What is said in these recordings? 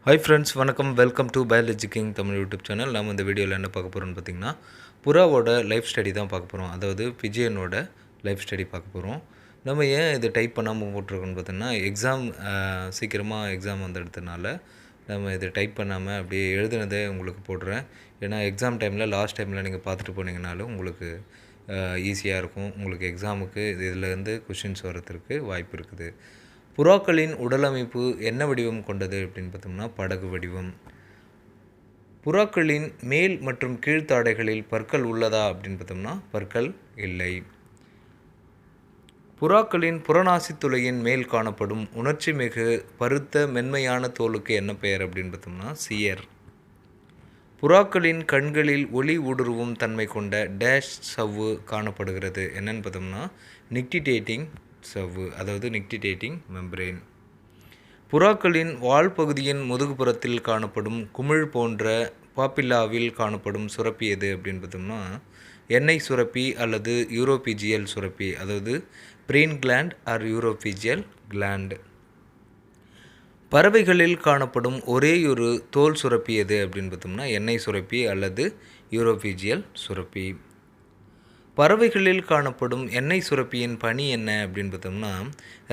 Hi friends, வணக்கம். Welcome to biology king Tamil YouTube channel. நம்ம இந்த வீடியோவில் என்ன பார்க்க போகிறோம்னு பார்த்திங்கன்னா, புறாவோட லைஃப் ஸ்டடி தான் பார்க்க போகிறோம். அதாவது பிஜியனோட லைஃப் ஸ்டடி பார்க்க போகிறோம். நம்ம ஏன் இது டைப் பண்ணாமல் போட்டிருக்கோன்னு பார்த்தோன்னா, சீக்கிரமாக எக்ஸாம் வந்துடுறதுனால நம்ம இதை டைப் பண்ணாமல் அப்படியே எழுதுனதே உங்களுக்கு போடுறேன். ஏன்னா எக்ஸாம் டைமில் லாஸ்ட் டைமில் நீங்கள் பார்த்துட்டு போனீங்கனாலும் உங்களுக்கு ஈஸியாக இருக்கும். உங்களுக்கு எக்ஸாமுக்கு இதிலேருந்து கொஷின்ஸ் வரதுக்கு வாய்ப்பு இருக்குது. புறாக்களின் உடலமைப்பு என்ன வடிவம் கொண்டது அப்படின்னு பார்த்தோம்னா, படகு வடிவம். புறாக்களின் மேல் மற்றும் கீழ்த்தாடைகளில் பற்கள் உள்ளதா அப்படின்னு பார்த்தோம்னா, பற்கள் இல்லை. புறாக்களின் புறநாசி துளையின் மேல் காணப்படும் உணர்ச்சி மிகு பருத்த மென்மையான தோலுக்கு என்ன பெயர் அப்படின்னு பார்த்தோம்னா, சியர். புறாக்களின் கண்களில் ஒளி ஊடுருவும் தன்மை கொண்ட டேஷ் சவ்வு காணப்படுகிறது. என்னன்னு பார்த்தோம்னா, நிக்டிடேட்டிங் சவ்வு, அதாவது நிக்டிடேட்டிங் மெம்பரேன். புறாக்களின் வால் பகுதியின் முதுகுப்புறத்தில் காணப்படும் குமிழ் போன்ற பாப்பில்லாவில் காணப்படும் சுரப்பி எது அப்படின்னு பார்த்தோம்னா, எண்ணெய் சுரப்பி அல்லது யூரோபீஜியல் சுரப்பி, அதாவது பிரெயின் கிளாண்ட் ஆர் யூரோபீஜியல் கிளாண்ட். பறவைகளில் காணப்படும் ஒரேயொரு தோல் சுரப்பி எது அப்படின்னு பார்த்தோம்னா, எண்ணெய் சுரப்பி அல்லது யூரோபீஜியல் சுரப்பி. பறவைகளில் காணப்படும் எண்ணெய் சுரப்பியின் பணி என்ன அப்படின்னு பார்த்தோம்னா,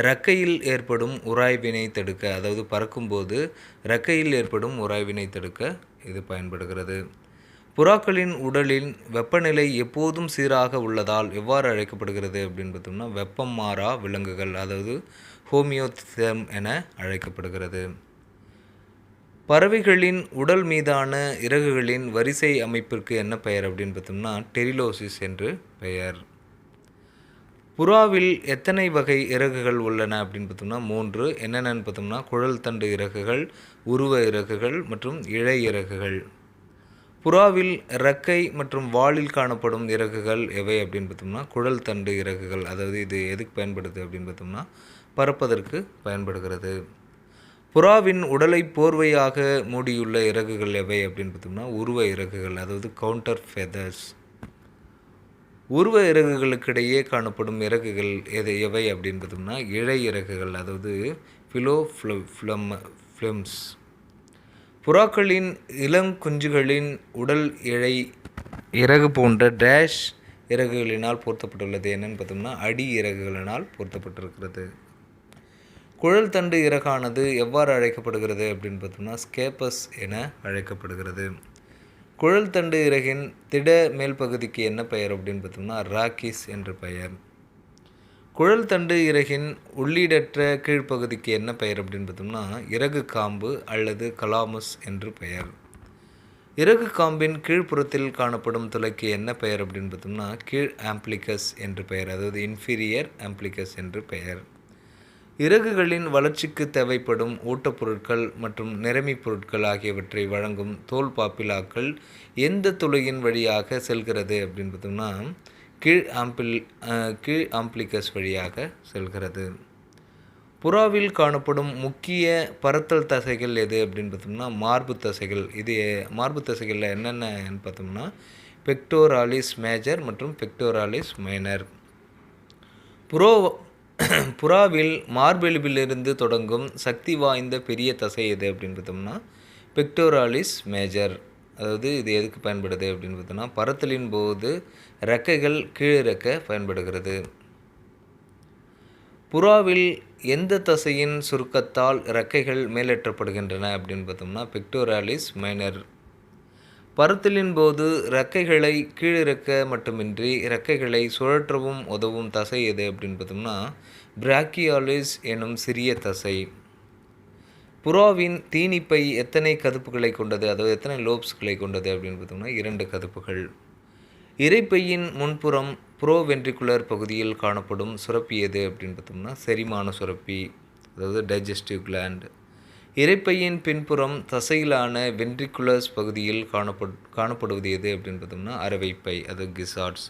இறக்கையில் ஏற்படும் உராய்வினை தடுக்க, அதாவது பறக்கும்போது இறக்கையில் ஏற்படும் உராய்வினை தடுக்க இது பயன்படுகிறது. புறாக்களின் உடலின் வெப்பநிலை எப்போதும் சீராக உள்ளதால் எவ்வாறு அழைக்கப்படுகிறது அப்படின்னு பார்த்தோம்னா, வெப்பம் மாறா விலங்குகள், அதாவது ஹோமியோதெர்ம் என அழைக்கப்படுகிறது. பறவைகளின் உடல் மீதான இறகுகளின் வரிசை அமைப்பிற்கு என்ன பெயர் அப்படின்னு பார்த்தோம்னா, டெரிலோசிஸ் என்று பெயர். புறாவில் எத்தனை வகை இறகுகள் உள்ளன அப்படின்னு பார்த்தோம்னா, 3. என்னென்னு பார்த்தோம்னா, குழல் தண்டு இறகுகள், உருவ இறகுகள் மற்றும் இழை இறகுகள். புறாவில் இறக்கை மற்றும் வாலில் காணப்படும் இறகுகள் எவை அப்படின்னு பார்த்தோம்னா, குழல் தண்டு இறகுகள். அதாவது இது எதுக்கு பயன்படுது அப்படின்னு பார்த்தோம்னா, பறப்பதற்கு பயன்படுகிறது. புறாவின் உடலை போர்வையாக மூடியுள்ள இறகுகள் எவை அப்படின்னு பார்த்தோம்னா, உருவ இறகுகள், அதாவது கவுண்டர் ஃபெதர்ஸ். உருவ இறகுகளுக்கிடையே காணப்படும் இறகுகள் எவை அப்படின்னு பார்த்தோம்னா, இழை இறகுகள், அதாவது ஃபிலோஃப்ளெம்ஸ். புறாக்களின் இளங்குஞ்சுகளின் உடல் இழை இறகு போன்ற டேஷ் இறகுகளினால் பொருத்தப்பட்டுள்ளது. என்னென்னு பார்த்தோம்னா, அடி இறகுகளினால் பொருத்தப்பட்டிருக்கிறது. குழல் தண்டு இறகானது எவ்வாறு அழைக்கப்படுகிறது அப்படின்னு பார்த்தோம்னா, ஸ்கேப்பஸ் என அழைக்கப்படுகிறது. குழல் தண்டு இறகின் திட மேல் பகுதிக்கு என்ன பெயர் அப்படின்னு பார்த்தோம்னா, ராக்கிஸ் என்று பெயர். குழல் தண்டு இறகின் உள்ளீடற்ற கீழ்ப்பகுதிக்கு என்ன பெயர் அப்படின்னு பார்த்தோம்னா, இறகு காம்பு அல்லது கலாமஸ் என்று பெயர். இறகு காம்பின் கீழ்ப்புறத்தில் காணப்படும் துளைக்கு என்ன பெயர் அப்படின்னு பார்த்தோம்னா, கீழ் ஆம்பிளிகஸ் என்று பெயர், அதாவது இன்ஃபீரியர் ஆம்பிளிகஸ் என்று பெயர். இறகுகளின் வளர்ச்சிக்கு தேவைப்படும் ஊட்டப்பொருட்கள் மற்றும் நிறமி பொருட்கள் ஆகியவற்றை வழங்கும் தோல் பாப்பிலாக்கள் எந்த துளையின் வழியாக செல்கிறது அப்படின்னு பார்த்தோம்னா, கீழ் ஆம்பிளிகஸ் வழியாக செல்கிறது. புறாவில் காணப்படும் முக்கிய பறத்தல் தசைகள் எது அப்படின்னு பார்த்தோம்னா, மார்பு தசைகள். இது மார்பு தசைகளில் என்னென்னு பார்த்தோம்னா, பெக்டோராலிஸ் மேஜர் மற்றும் பெக்டோராலிஸ் மைனர். புறாவில் மார்பெலும்பிலிருந்து தொடங்கும் சக்தி வாய்ந்த பெரிய தசை எது அப்படின்னு பார்த்தோம்னா, பெக்டோராலிஸ் மேஜர். அதாவது இது எதுக்கு பயன்படுது அப்படின்னு பார்த்தோம்னா, பறத்தலின் போது இறக்கைகள் கீழிறக்க பயன்படுகிறது. புறாவில் எந்த தசையின் சுருக்கத்தால் இறக்கைகள் மேலேற்றப்படுகின்றன அப்படின்னு பார்த்தோம்னா, பெக்டோராலிஸ் மைனர். பறத்தலின் போது இறக்கைகளை கீழிறக்க மட்டுமின்றி இறக்கைகளை சுழற்றவும் உதவும் தசை எது அப்படின்னு பார்த்தோம்னா, பிராக்கியாலிஸ் எனும் சிறிய தசை. புறாவின் தீனிப்பை எத்தனை கதுப்புகளை கொண்டது, அதாவது எத்தனை லோப்ஸ்களை கொண்டது அப்படின்னு பார்த்தோம்னா, 2 கதுப்புகள். இரைப்பையின் முன்புறம் ப்ரோவென்ட்ரிகுலர் பகுதியில் காணப்படும் சுரப்பி எது அப்படின்னு பார்த்தோம்னா, செரிமான சுரப்பி, அதாவது டைஜஸ்டிவ் கிளாண்ட். இரைப்பையின் பின்புறம் தசையிலான வென்ட்ரிகுலஸ் பகுதியில் காணப்படுவது எது அப்படின்னு பார்த்தோம்னா, அரவைப்பை, அது கிசார்ட்ஸ்.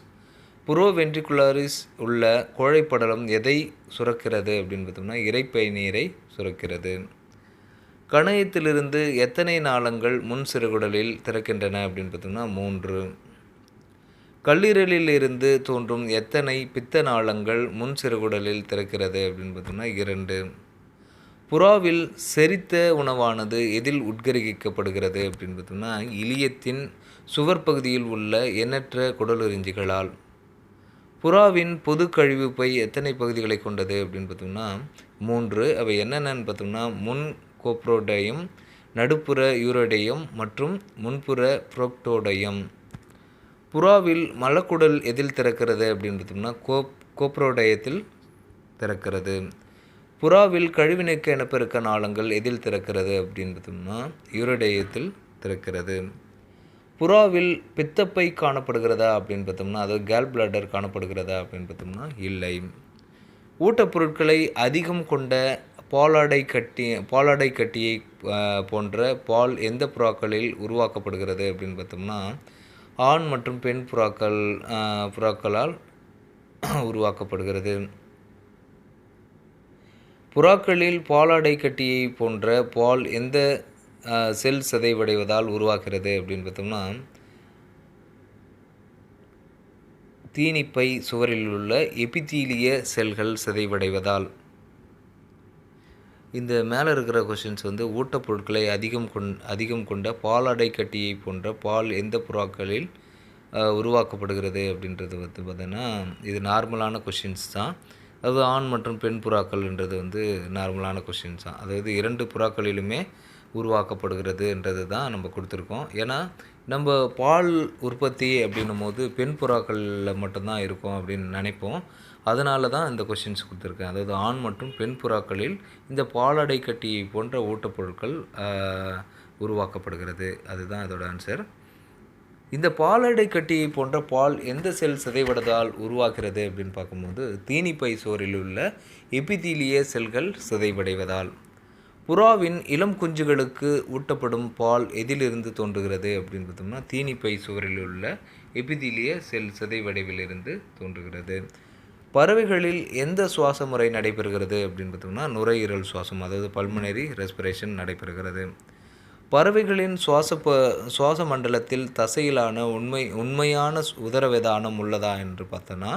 புரோவென்ட்ரிகுலரிஸ் உள்ள கோழைப்படலம் எதை சுரக்கிறது அப்படின்னு பார்த்தோம்னா, இரைப்பை நீரை சுரக்கிறது. கணையத்திலிருந்து எத்தனை நாளங்கள் முன் சிறுகுடலில் திறக்கின்றன அப்படின்னு பார்த்தோம்னா, 3. கல்லீரலில் இருந்து தோன்றும் எத்தனை பித்த நாளங்கள் முன் சிறுகுடலில் திறக்கிறது அப்படின்னு பார்த்தோம்னா, 2. புறாவில் செரித்த உணவானது எதில் உட்கிரகிக்கப்படுகிறது அப்படின்னு பார்த்தோம்னா இலியத்தின் சுவர் பகுதியில் உள்ள எண்ணற்ற குடலுறிஞ்சிகளால். புறாவின் பொது கழிவு பை எத்தனை பகுதிகளை கொண்டது அப்படின்னு பார்த்தோம்னா 3. அவை என்னென்னு பார்த்தோம்னா முன் கோப்ரோடையம், நடுப்புற யூரோடையம் மற்றும் முன்புற புரோக்டோடையம். புறாவில் மலக்குடல் எதில் திறக்கிறது அப்படின்னு பார்த்தோம்னா கோப்ரோடையத்தில் திறக்கிறது. புறாவில் கழிவு நீக்க இனப்பெருக்க நாளங்கள் எதில் திறக்கிறது அப்படின்னு பார்த்தோம்னா யூரோடையத்தில் திறக்கிறது. புறாவில் பித்தப்பை காணப்படுகிறதா அப்படின்னு பார்த்தோம்னா அதாவது கேல் பிளாடர் காணப்படுகிறதா அப்படின்னு பார்த்தோம்னா இல்லை. ஊட்டப்பொருட்களை அதிகம் கொண்ட பாலாடை கட்டியை போன்ற பால் எந்த புறாக்களில் உருவாக்கப்படுகிறது அப்படின்னு பார்த்தோம்னா ஆண் மற்றும் பெண் புறாக்களால் உருவாக்கப்படுகிறது. புறாக்களில் பாலாடை கட்டியை போன்ற பால் எந்த செல் சிதைவடைவதால் உருவாகிறது அப்படின்னு பார்த்தோம்னா தீனிப்பை சுவரில் உள்ள எபித்தீலிய செல்கள் சிதைவடைவதால். இந்த மேலே இருக்கிற கொஷின்ஸ் வந்து ஊட்டப்பொருட்களை அதிகம் கொண்ட பாலாடை கட்டியை போன்ற பால் எந்த புறாக்களில் உருவாக்கப்படுகிறது அப்படின்றது வந்து பார்த்தீங்கன்னா இது நார்மலான கொஷின்ஸ் தான். அதாவது ஆண் மற்றும் பெண் புறாக்கள்ன்றது வந்து நார்மலான கொஷின்ஸ் தான். அதாவது 2 புறாக்களிலுமே உருவாக்கப்படுகிறதுன்றது தான் நம்ம கொடுத்துருக்கோம். ஏன்னா நம்ம பால் உற்பத்தி அப்படின்னும் போது பெண் புறாக்களில் மட்டும்தான் இருக்கும் அப்படின்னு நினைப்போம். அதனால தான் இந்த கொஷின்ஸ் கொடுத்துருக்கேன். அதாவது ஆண் மற்றும் பெண் புறாக்களில் இந்த பாலாடை கட்டி போன்ற ஊட்டப்பொருட்கள் உருவாக்கப்படுகிறது. அதுதான் இதோட ஆன்சர். இந்த பாலாடை கட்டி போன்ற பால் எந்த செல் சிதைவடைவதால் உருவாகிறது அப்படின்னு பார்க்கும்போது தீனிப்பை சுவரில் உள்ள எபித்தீலிய செல்கள் சிதைவடைவதால். புறாவின் இளம் குஞ்சுகளுக்கு ஊட்டப்படும் பால் எதிலிருந்து தோன்றுகிறது அப்படின்னு பார்த்தோம்னா தீனிப்பை சுவரில் உள்ள எபித்தீலிய செல் சிதைவடைவிலிருந்து தோன்றுகிறது. பறவைகளில் எந்த சுவாச முறை நடைபெறுகிறது அப்படின்னு பார்த்தோம்னா நுரையீரல் சுவாசம், அதாவது பல்மனரி ரெஸ்பிரேஷன் நடைபெறுகிறது. பறவைகளின் சுவாச மண்டலத்தில் தசையிலான உண்மையான உதரவிதானம் உள்ளதா என்று பார்த்தோன்னா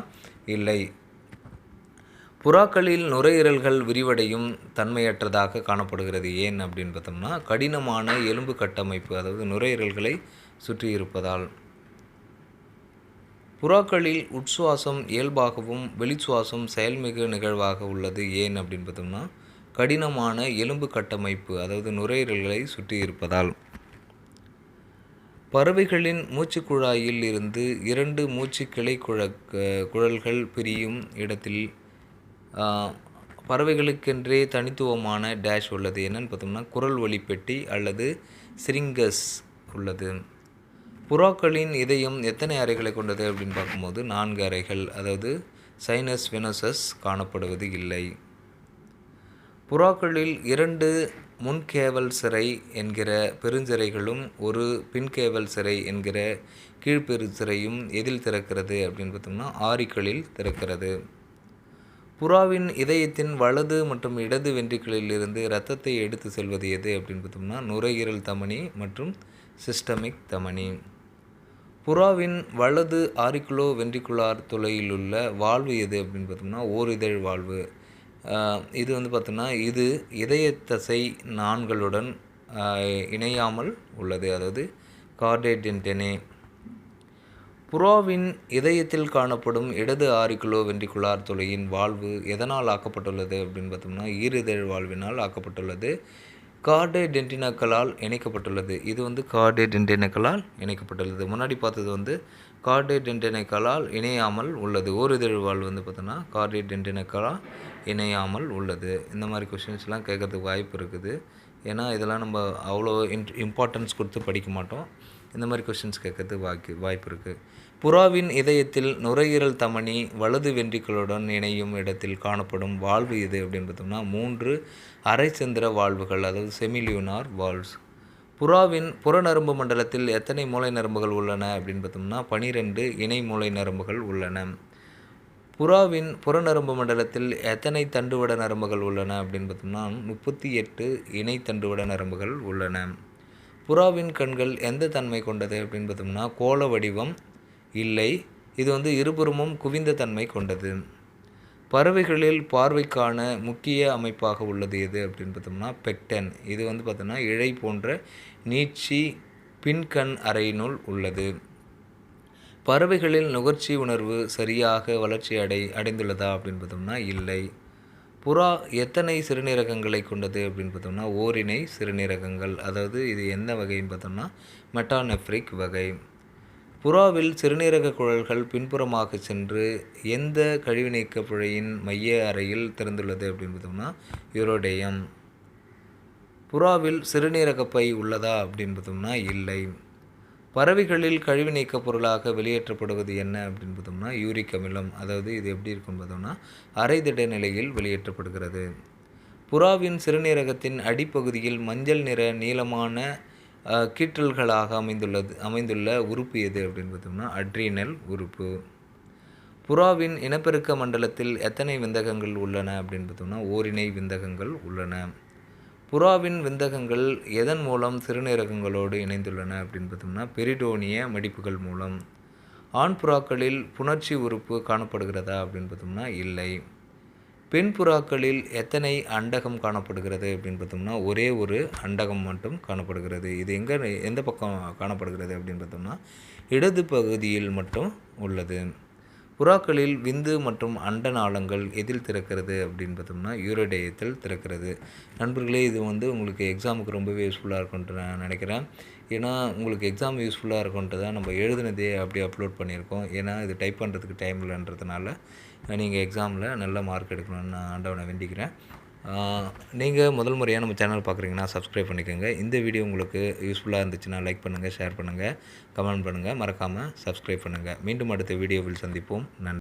இல்லை. புறாக்களில் நுரையீரல்கள் விரிவடையும் தன்மையற்றதாக காணப்படுகிறது. ஏன் அப்படின்னு பார்த்தோம்னா கடினமான எலும்பு கட்டமைப்பு, அதாவது நுரையீரல்களை சுற்றி இருப்பதால். புறாக்களில் உட்சுவாசம் இயல்பாகவும் வெளிச்சுவாசம் செயல்மிகு நிகழ்வாக உள்ளது. ஏன் அப்படின்னு பார்த்தோம்னா கடினமான எலும்பு கட்டமைப்பு, அதாவது நுரையீரல்களை சுற்றி இருப்பதால். பறவைகளின் மூச்சுக்குழாயில் இருந்து 2 மூச்சு கிளை குழல்கள் பிரியும் இடத்தில் பறவைகளுக்கென்றே தனித்துவமான டேஷ் உள்ளது. என்னன்னு பார்த்தோம்னா குரல் ஒலி பெட்டி அல்லது சிரிங்கஸ் உள்ளது. புறாக்களின் இதயம் எத்தனை அறைகளை கொண்டது அப்படின்னு பார்க்கும்போது 4 அறைகள், அதாவது சைனஸ் வெனோசஸ் காணப்படுவது இல்லை. புறாக்களில் 2 முன்கேவல் சிரை என்கிற பெருஞ்சிரைகளும் 1 பின்கேவல் சிரை என்கிற கீழ்பெருஞ்சிரையும் எதில் திறக்கிறது அப்படின்னு பார்த்தோம்னா ஆரிகளில் திறக்கிறது. புறாவின் இதயத்தின் வலது மற்றும் இடது வென்ட்ரிக்கிளில் இருந்து இரத்தத்தை எடுத்து செல்வது எது அப்படின்னு பார்த்தோம்னா நுரையீரல் தமனி மற்றும் சிஸ்டமிக் தமனி. புறாவின் வலது ஆரிக்குலோ வென்ட்ரிகுலார் துளையிலுள்ள வால்வு எது அப்படின்னு பார்த்தோம்னா ஓரிதழ் வால்வு. இது வந்து பார்த்தோம்னா இது இதயத்தசை நான்களுடன் இணையாமல் உள்ளது, அதாவது கார்டேடென்டனே. புறாவின் இதயத்தில் காணப்படும் இடது ஆரிக்குலோ வென்ட்ரிகுலார் துளையின் வால்வு எதனால் ஆக்கப்பட்டுள்ளது அப்படின்னு பார்த்தோம்னா ஈரிதழ் வால்வினால் ஆக்கப்பட்டுள்ளது. கார்டேடென்டினக்களால் இணைக்கப்பட்டுள்ளது. இது வந்து கார்டேடென்டினக்களால் இணைக்கப்பட்டுள்ளது. முன்னாடி பார்த்தது வந்து கார்டேடென்டினக்களால் இணையாமல் உள்ளது. ஓரிதழ் வால்வு வந்து பார்த்தோன்னா கார்டேடென்டினக்களால் இணையாமல் உள்ளது. இந்த மாதிரி கொஷின்ஸ்லாம் கேட்கறதுக்கு வாய்ப்பு இருக்குது. ஏன்னா இதெல்லாம் நம்ம அவ்வளோ இம்பார்ட்டன்ஸ் கொடுத்து படிக்க மாட்டோம். இந்த மாதிரி கொஷின்ஸ் கேட்கறதுக்கு வாய்ப்பு இருக்குது. புறாவின் இதயத்தில் நுரையீரல் தமனி வலது வென்ட்ரிக்கிளுடன் இணையும் இடத்தில் காணப்படும் வால்வு எது அப்படின்னு பார்த்தோம்னா 3 அரைச்சந்திர வால்வுகள், அதாவது செமிலியூனார் வால்வ்ஸ். புறாவின் புறநரம்பு மண்டலத்தில் எத்தனை மூளை நரம்புகள் உள்ளன அப்படின்னு பார்த்தோம்னா 12 இணை மூளை நரம்புகள் உள்ளன. புறாவின் புறநரம்பு மண்டலத்தில் எத்தனை தண்டுவட நரம்புகள் உள்ளன அப்படின்னு பார்த்தோம்னா 38 இணை தண்டுவட நரம்புகள் உள்ளன. புறாவின் கண்கள் எந்த தன்மை கொண்டது அப்படின்னு பார்த்தோம்னா கோள வடிவம் இல்லை. இது வந்து இருபுறமும் குவிந்த தன்மை கொண்டது. பறவைகளில் பார்வைக்கான முக்கிய அமைப்பாக உள்ளது எது அப்படின்னு பார்த்தோம்னா பெக்டன். இது வந்து பார்த்தோம்னா இழை போன்ற நீட்சி பின்கண் அறையினுள் உள்ளது. பறவைகளில் நுகர்ச்சி உணர்வு சரியாக வளர்ச்சி அடைந்துள்ளதா அப்படின்னு பார்த்தோம்னா இல்லை. புறா எத்தனை சிறுநீரகங்களை கொண்டது அப்படின்னு பார்த்தோம்னா ஓரினை சிறுநீரகங்கள். அதாவது இது எந்த வகைன்னு பார்த்தோம்னா மெட்டானெஃப்ரிக் வகை. புறாவில் சிறுநீரக குழல்கள் பின்புறமாக சென்று எந்த கழிவுநீக்க புழையின் மைய அறையில் திறந்துள்ளது அப்படின்னு பார்த்தோம்னா யூரோடேயம். புறாவில் சிறுநீரக பை உள்ளதா அப்படின்னு பார்த்தோம்னா இல்லை. பறவைகளில் கழிவு நீக்க பொருளாக வெளியேற்றப்படுவது என்ன அப்படின்னு பார்த்தோம்னா யூரிக் அமிலம். அதாவது இது எப்படி இருக்குன்னு பார்த்தோம்னா அரைதிட நிலையில் வெளியேற்றப்படுகிறது. புறாவின் சிறுநீரகத்தின் அடிப்பகுதியில் மஞ்சள் நிற நீளமான கீற்றல்களாக அமைந்துள்ள உறுப்பு எது அப்படின்னு பார்த்தோம்னா அட்ரீனல் உறுப்பு. புறாவின் இனப்பெருக்க மண்டலத்தில் எத்தனை விந்தகங்கள் உள்ளன அப்படின்னு பார்த்தோம்னா ஓரினை விந்தகங்கள் உள்ளன. புறாவின் விந்தகங்கள் எதன் மூலம் சிறுநீரகங்களோடு இணைந்துள்ளன அப்படின்னு பார்த்தோம்னா பெரிடோனிய மடிப்புகள் மூலம். ஆண் புறாக்களில் புணர்ச்சி உறுப்பு காணப்படுகிறதா அப்படின்னு பார்த்தோம்னா இல்லை. பெண் புறாக்களில் எத்தனை அண்டகம் காணப்படுகிறது அப்படின்னு பார்த்தோம்னா ஒரே ஒரு அண்டகம் மட்டும் காணப்படுகிறது. இது எந்த பக்கம் காணப்படுகிறது அப்படின்னு பார்த்தோம்னா இடது பகுதியில் மட்டும் உள்ளது. புறாக்களில் விந்து மற்றும் அண்ட நாளங்கள் எதில் திறக்கிறது அப்படின்னு பார்த்தோம்னா யூரோடேயத்தில் திறக்கிறது. நண்பர்களே, இது வந்து உங்களுக்கு எக்ஸாமுக்கு ரொம்பவே யூஸ்ஃபுல்லாக இருக்கும்ன்ட்டு நான் நினைக்கிறேன். ஏன்னா உங்களுக்கு எக்ஸாம் யூஸ்ஃபுல்லாக இருக்கும்ன்ட்டு தான் நம்ம எழுதுனதே அப்படியே அப்லோட் பண்ணியிருக்கோம். ஏன்னா இது டைப் பண்ணுறதுக்கு டைம் இல்லைன்றதுனால நீங்கள் எக்ஸாமில் நல்ல மார்க் எடுக்கணும்னு நான் ஆண்டவனை வேண்டிக்கிறேன். நீங்கள் முதல் முறையாக நம்ம சேனல் பார்க்குறீங்கன்னா சப்ஸ்கிரைப் பண்ணிக்கோங்க. இந்த வீடியோ உங்களுக்கு யூஸ்ஃபுல்லாக இருந்துச்சுன்னா லைக் பண்ணுங்கள், ஷேர் பண்ணுங்கள், கமெண்ட் பண்ணுங்கள், மறக்காமல் சப்ஸ்கிரைப் பண்ணுங்கள். மீண்டும் அடுத்த வீடியோவில் சந்திப்போம். நன்றி.